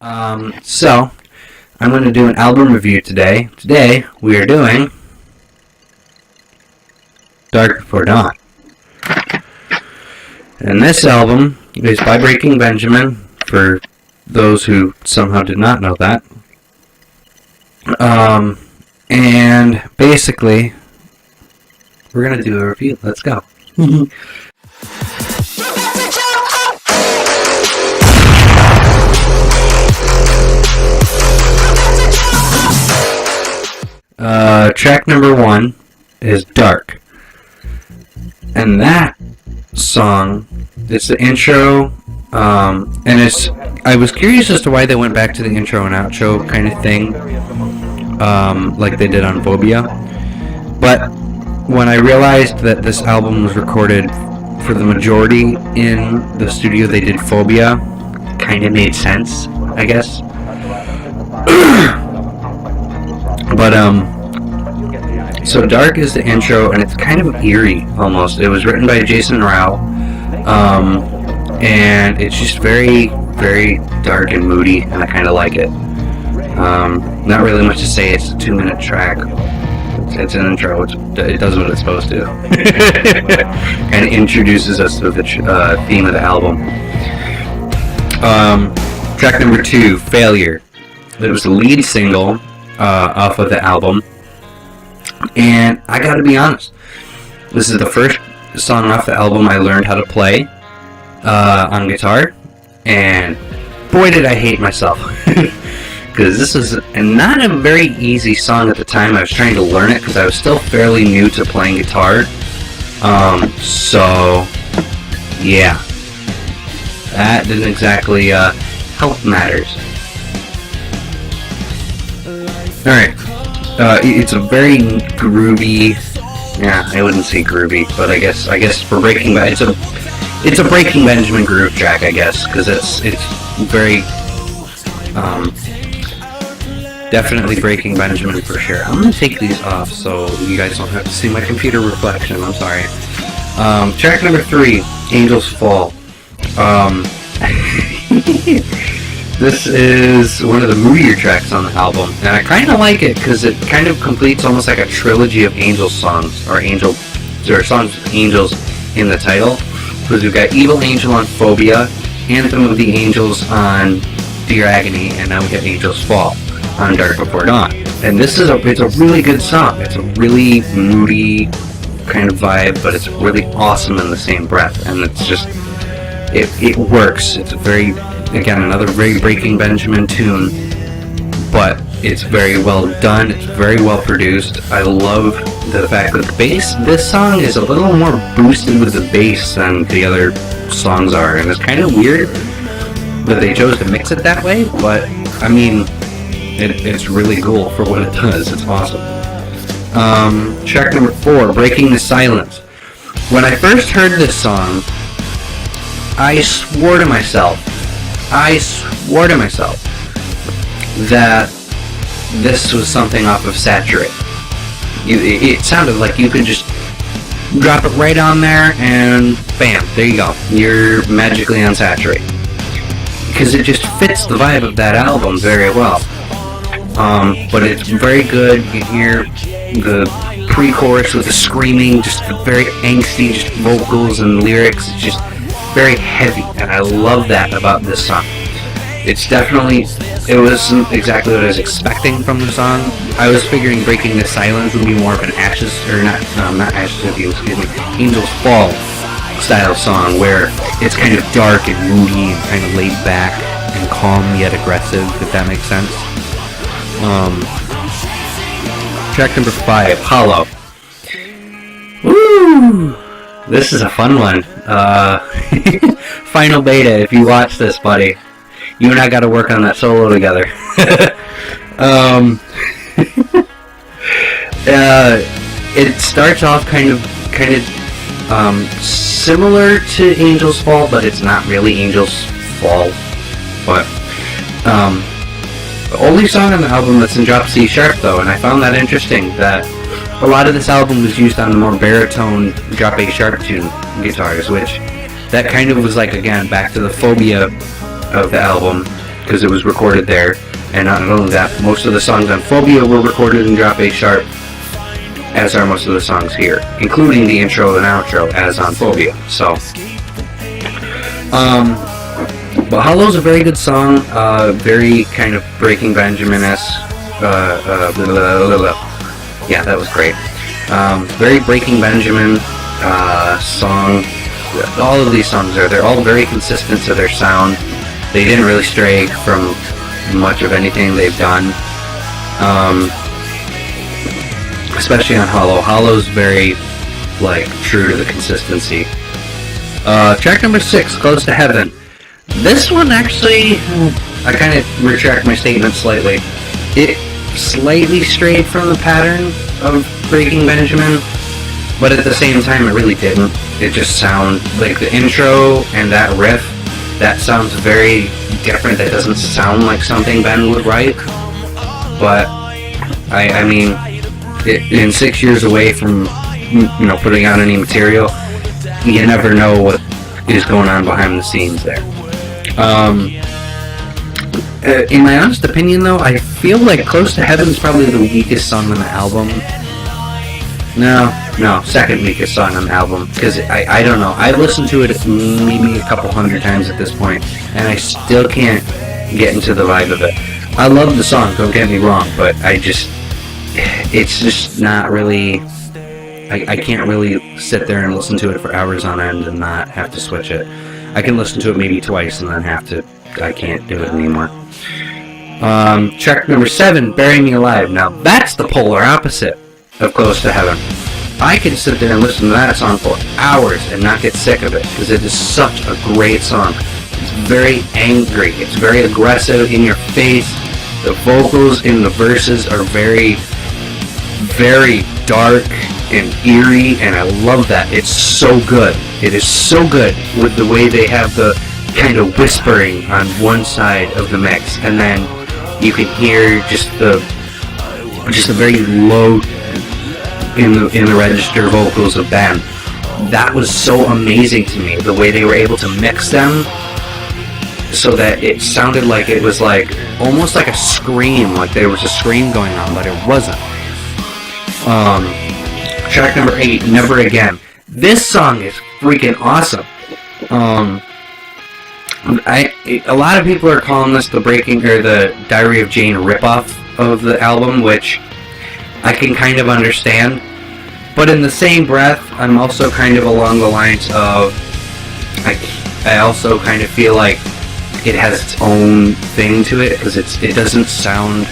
So I'm going to do an album review today. Today we are doing Dark Before Dawn. And this album is by Breaking Benjamin, for those who somehow did not know that. And basically, we're going to do a review. Let's go. Track number 1 is Dark. And that song, it's the intro, and I was curious as to why they went back to the intro and outro kind of thing, like they did on Phobia. But when I realized that this album was recorded for the majority in the studio they did Phobia, kind of made sense, I guess. But, so Dark is the intro, and it's kind of eerie, almost. It was written by Jason Rao, and it's just very, very dark and moody, and I kind of like it. Not really much to say. It's a 2-minute track. It's an intro. It does what it's supposed to. And it introduces us to the theme of the album. Track number 2, Failure. It was the lead single off of the album. And I gotta be honest, this is the first song off the album I learned how to play on guitar, and boy did I hate myself. Because this is not a very easy song at the time. I was trying to learn it because I was still fairly new to playing guitar. So, yeah. That didn't exactly help matters. Alright. It's a very groovy. Yeah, I wouldn't say groovy, but I guess for Breaking Benjamin, it's a Breaking Benjamin groove track, I guess, because it's very definitely Breaking Benjamin for sure. I'm gonna take these off so you guys don't have to see my computer reflection. I'm sorry. Track number 3, Angels Fall. This is one of the moodier tracks on the album, and I kind of like it because it kind of completes almost like a trilogy of Angels songs, or songs with angels in the title. Because we've got Evil Angel on Phobia, Anthem of the Angels on Dear Agony, and now we have Angels Fall on Dark Before Dawn. And it's a really good song. It's a really moody kind of vibe, but it's really awesome in the same breath, and it's just it works. It's again, another very Breaking Benjamin tune, but it's very well done, it's very well produced. I love the fact that the bass, this song is a little more boosted with the bass than the other songs are, and it's kind of weird that they chose to mix it that way, but I mean, it's really cool for what it does. It's awesome. Track number 4, Breaking the Silence. When I first heard this song, I swore to myself that this was something off of Saturate. It sounded like you could just drop it right on there and bam, there you go. You're magically on Saturate. Because it just fits the vibe of that album very well. But it's very good. You can hear the pre-chorus with the screaming, just the very angsty just vocals and lyrics. It's just very heavy, and I love that about this song. It wasn't exactly what I was expecting from the song. I was figuring Breaking the Silence would be more of an not Ashes of You, excuse me, Angels Fall style song, where it's kind of dark and moody and kind of laid back and calm yet aggressive, if that makes sense. Track number 5, Hollow. Woo! This is a fun one. Final Beta, if you watch this, buddy, you and I got to work on that solo together. It starts off kind of similar to Angels Fall, but it's not really Angels Fall. But the only song on the album that's in drop C sharp, though, and I found that interesting, that a lot of this album was used on the more baritone drop A sharp tune guitars, which that kind of was like, again, back to the Phobia of the album, because it was recorded there. And not only that, most of the songs on Phobia were recorded in drop A sharp, as are most of the songs here, including the intro and outro as on Phobia. So, but Hollow's a very good song, very kind of Breaking Benjamin-esque. Yeah, that was great. Very Breaking Benjamin song. All of these songs they're all very consistent to their sound. They didn't really stray from much of anything they've done. Especially on Hollow. Hollow's very, like, true to the consistency. Track number 6, Close to Heaven. This one actually, I kind of retract my statement slightly. It slightly strayed from the pattern of Breaking Benjamin, but at the same time it really didn't. It just sounds like the intro and that riff, that sounds very different. That doesn't sound like something Ben would write. But I mean, in 6 years away from putting out any material, you never know what is going on behind the scenes there. In my honest opinion, though, I feel like Close to Heaven is probably the weakest song on the album. No, second weakest song on the album, because I don't know. I've listened to it maybe a couple hundred times at this point, and I still can't get into the vibe of it. I love the song, don't get me wrong, but it's just not really, I can't really sit there and listen to it for hours on end and not have to switch it. I can listen to it maybe twice and then I can't do it anymore. Track number 7, Bury Me Alive. Now that's the polar opposite of Close to Heaven. I can sit there and listen to that song for hours and not get sick of it, because it is such a great song. It's very angry, it's very aggressive, in your face. The vocals in the verses are very, very dark and eerie, and I love that. It's so good. It is so good with the way they have the kind of whispering on one side of the mix, and then you can hear just a very low in the register vocals of Ben. That was so amazing to me, the way they were able to mix them so that it sounded like it was like almost like a scream, like there was a scream going on, but it wasn't. Track number 8, Never Again. This song is freaking awesome. A lot of people are calling this the Diary of Jane ripoff of the album, which I can kind of understand. But in the same breath, I'm also kind of along the lines of, I also kind of feel like it has its own thing to it, because it doesn't sound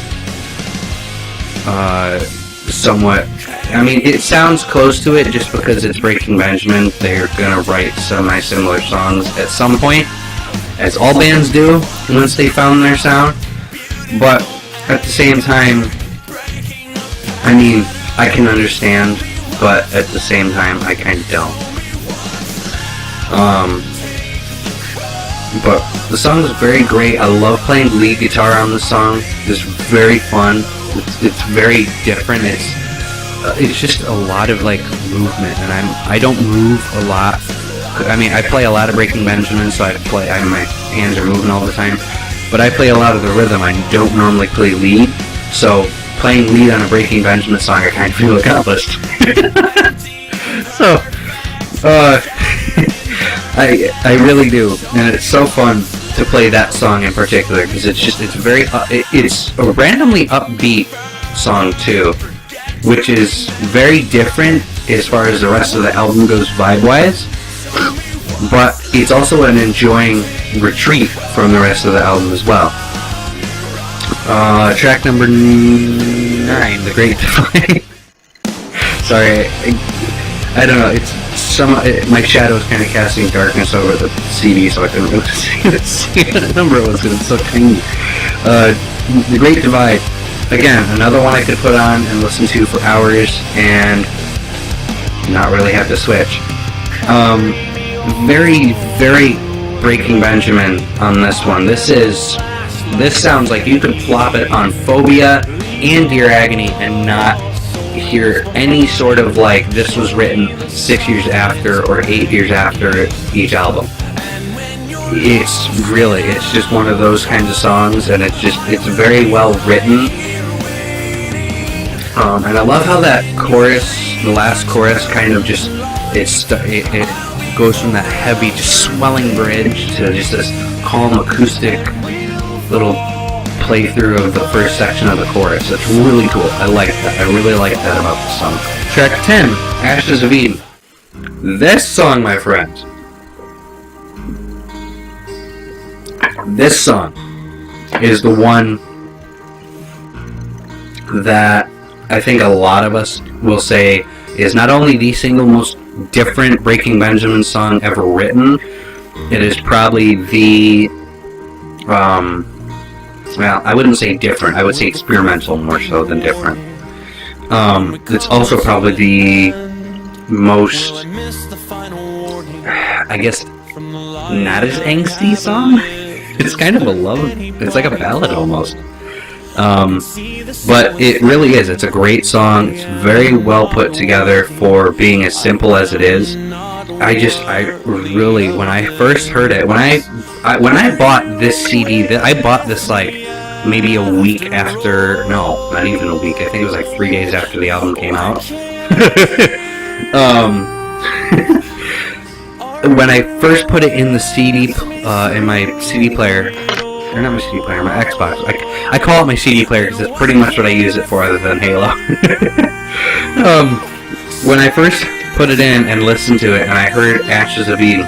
somewhat, I mean, it sounds close to it just because it's Breaking Benjamin. They're gonna write semi-similar songs at some point, as all bands do once they found their sound. But at the same time, I mean, I can understand, but at the same time, I kind of don't. But the song is very great. I love playing lead guitar on the song. It's very fun. It's very different. It's just a lot of like movement, and I don't move a lot. I mean, I play a lot of Breaking Benjamin, so my hands are moving all the time. But I play a lot of the rhythm. I don't normally play lead, so playing lead on a Breaking Benjamin song, I kind of feel accomplished. So, I really do, and it's so fun to play that song in particular, because it's a randomly upbeat song too, which is very different as far as the rest of the album goes vibe-wise, but it's also an enjoying retreat from the rest of the album as well. Track number 9, The Great Divide. Sorry, I don't know, my shadow is kind of casting darkness over the CD, so I couldn't really see what number it was, because it's so tiny. The Great Divide, again, another one I could put on and listen to for hours and not really have to switch. Very, very Breaking Benjamin on this one. This sounds like you could plop it on Phobia and Dear Agony and not hear any sort of like this was written 6 years after or 8 years after each album. it's just one of those kinds of songs, and it's very well written. And I love how that chorus, the last chorus, kind of just it goes from that heavy, just swelling bridge to just this calm acoustic little playthrough of the first section of the chorus. It's really cool. I like that. I really like that about the song. Track 10, Ashes of Eden. This song, my friends. This song is the one that I think a lot of us will say is not only the single most different Breaking Benjamin song ever written, it is probably the, well, I wouldn't say different, I would say experimental more so than different. It's also probably the most, I guess, not as angsty song. It's kind of a love, it's like a ballad almost. But it really is. It's a great song. It's very well put together for being as simple as it is. I really, when I first heard it, when I bought this CD, I bought this like maybe a week after, no, not even a week. I think it was like 3 days after the album came out. When I first put it in the CD, in my CD player, or not my CD player, my Xbox. I call it my CD player because it's pretty much what I use it for other than Halo. When I first put it in and listened to it and I heard Ashes of Eden,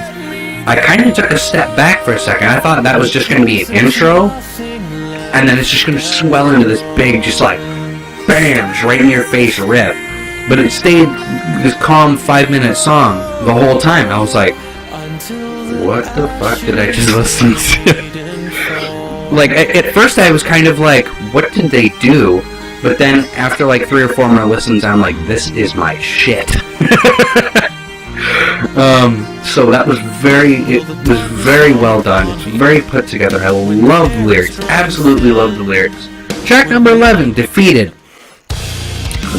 I kind of took a step back for a second. I thought that was just going to be an intro, and then it's just going to swell into this big, just like, bam, just right in your face riff. But it stayed this calm 5-minute song the whole time. I was like, what the fuck did I just listen to? Like, at first I was kind of like, what did they do? But then after like 3 or 4 more listens, I'm like, this is my shit. So that was it was very well done. It's very put together. I love the lyrics. Absolutely love the lyrics. Track number 11, Defeated.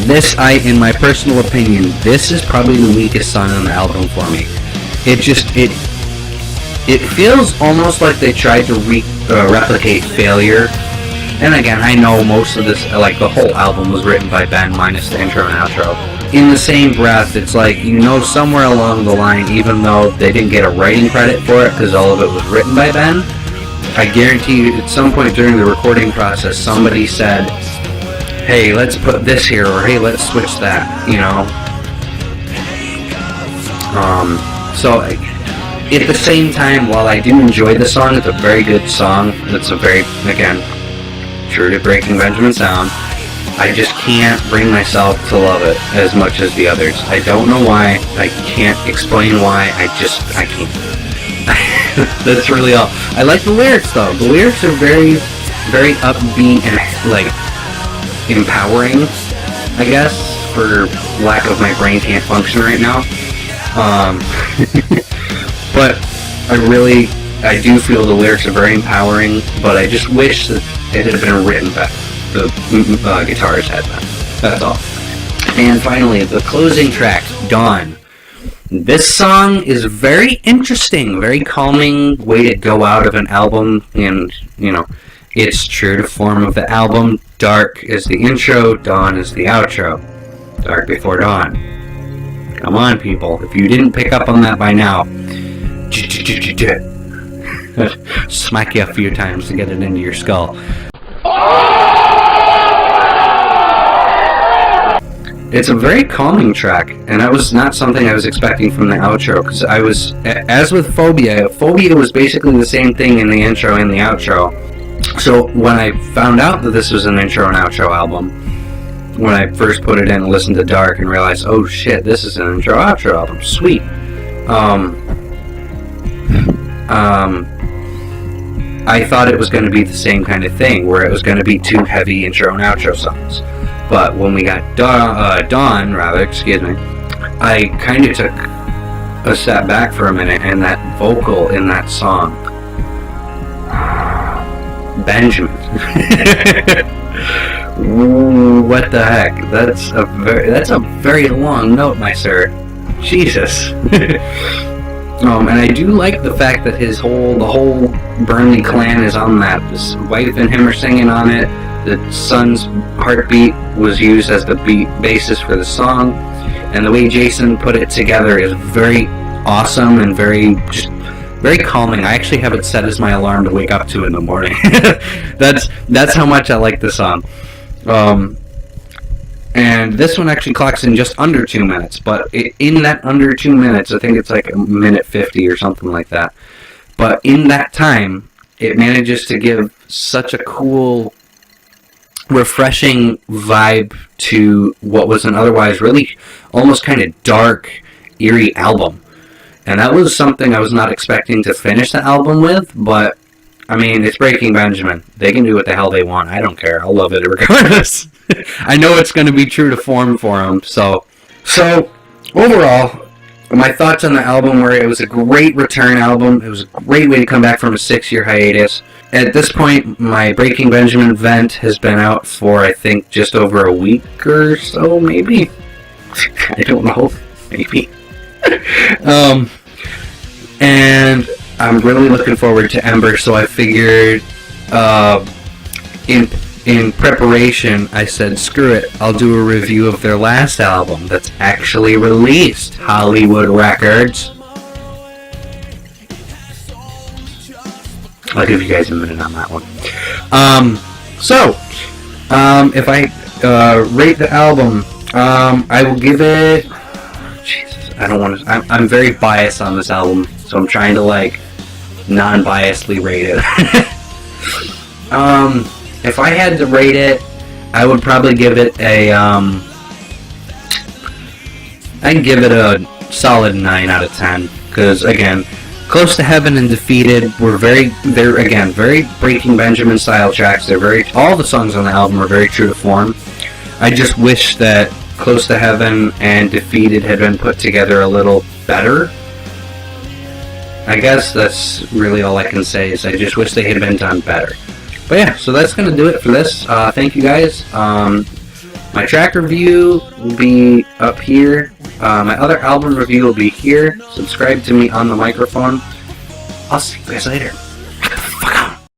This, in my personal opinion, this is probably the weakest song on the album for me. It feels almost like they tried to replicate Failure. And again, I know most of this, like the whole album was written by Ben minus the intro and outro. In the same breath, it's like, somewhere along the line, even though they didn't get a writing credit for it because all of it was written by Ben, I guarantee you at some point during the recording process, somebody said, hey, let's put this here, or hey, let's switch that, So, at the same time, while I do enjoy the song, it's a very good song. It's a very, again, true to Breaking Benjamin sound. I just can't bring myself to love it as much as the others. I don't know why. I can't explain why. I can't. That's really all. I like the lyrics, though. The lyrics are very, very upbeat and, like, empowering, I guess, for lack of my brain can't function right now. But I do feel the lyrics are very empowering, but I just wish that it had been written better. The guitars had been. That's all. And finally, the closing track, Dawn. This song is very interesting, very calming way to go out of an album, and, it's true to form of the album. Dark is the intro, Dawn is the outro. Dark Before Dawn. Come on, people. If you didn't pick up on that by now, smack you a few times to get it into your skull. It's a very calming track, and that was not something I was expecting from the outro, because as with Phobia was basically the same thing in the intro and the outro. So when I found out that this was an intro and outro album, when I first put it in and listened to Dark and realized, oh shit, this is an intro outro album, sweet. I thought it was going to be the same kind of thing, where it was going to be 2 heavy intro and outro songs. But when we got Dawn, I kind of took a step back for a minute, and that vocal in that song, Benjamin. What the heck? That's a very long note, my sir. Jesus. And I do like the fact that the whole Burnley clan is on that. His wife and him are singing on it. The son's heartbeat was used as the basis for the song, and the way Jason put it together is very awesome and very calming. I actually have it set as my alarm to wake up to in the morning. That's how much I like the song. And this one actually clocks in just under 2 minutes, but in that under 2 minutes, I think it's like 1:50 or something like that. But in that time, it manages to give such a cool, refreshing vibe to what was an otherwise really almost kind of dark, eerie album. And that was something I was not expecting to finish the album with, but I mean, it's Breaking Benjamin. They can do what the hell they want. I don't care. I'll love it regardless. I know it's going to be true to form for them. So overall, my thoughts on the album were it was a great return album. It was a great way to come back from a 6-year hiatus. At this point, my Breaking Benjamin vent has been out for, I think, just over a week or so, maybe. I don't know. Maybe. And I'm really looking forward to Ember, so I figured in preparation, I said, screw it, I'll do a review of their last album that's actually released, Hollywood Records. I'll give you guys a minute on that one. If I rate the album, I will give it... Jesus, I don't want to... I'm very biased on this album, so I'm trying to, non-biasedly rate it. If I had to rate it, I would probably give it I'd give it a solid 9 out of 10. Because, again, Close to Heaven and Defeated they're very Breaking Benjamin style tracks. All the songs on the album are very true to form. I just wish that Close to Heaven and Defeated had been put together a little better. I guess that's really all I can say, is I just wish they had been done better. But yeah, so that's going to do it for this. Thank you guys. My track review will be up here. My other album review will be here. Subscribe to me on the microphone. I'll see you guys later.